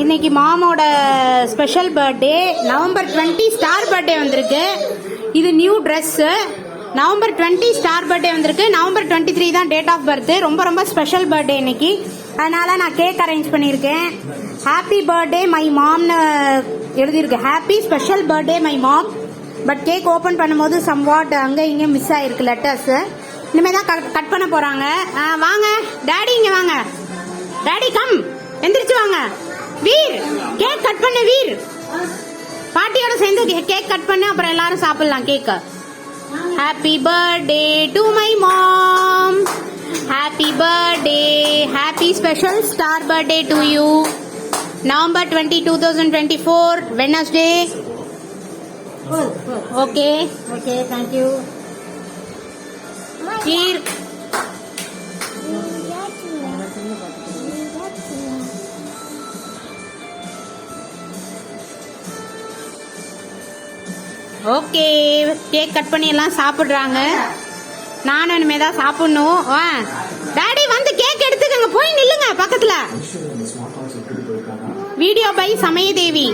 இன்னைக்கு மாமோட special birthday. November 20 star birthday வந்திருக்கு. இது new dress. November 20 star birthday வந்திருக்கு. நவம்பர் 23 தான் டேட் ஆஃப் பர்த். ரொம்ப ரொம்ப ஸ்பெஷல் பர்த்டே இன்னைக்கு. அதனால நான் கேக் அரேஞ்ச் பண்ணியிருக்கேன். ஹாப்பி பர்த்டே மை மாம்னு எழுதியிருக்கு. Happy special birthday my mom. But cake open பண்ணும்போது சம்வாட் அங்கே இங்கே மிஸ் ஆயிருக்கு லெட்டர்ஸ். இனிமேல் தான் கட் பண்ண போறாங்க. வாங்க டாடி, இங்க வாங்க டாடி, கம் எந்திரிச்சு வாங்க. வீர், கேக் கட் பண்ண வீர். பாட்டியோட சேர்ந்து கேக் கட் பண்ண, அப்புறம் எல்லாரும் சாப்பிடலாம் cake. Happy birthday to my mom. Happy birthday. Happy special star birthday to you. November 20, 2024 Wednesday. Okay, thank you. Here. Okay, cake cut பண்ணி எல்லாம் சாப்பிடுறாங்க. நானும் இனிமே தான் சாப்பிடணும். டாடி வந்து கேக் எடுத்துக்கங்க, போய் நில்லுங்க பக்கத்துல. Video by சமயதேவி.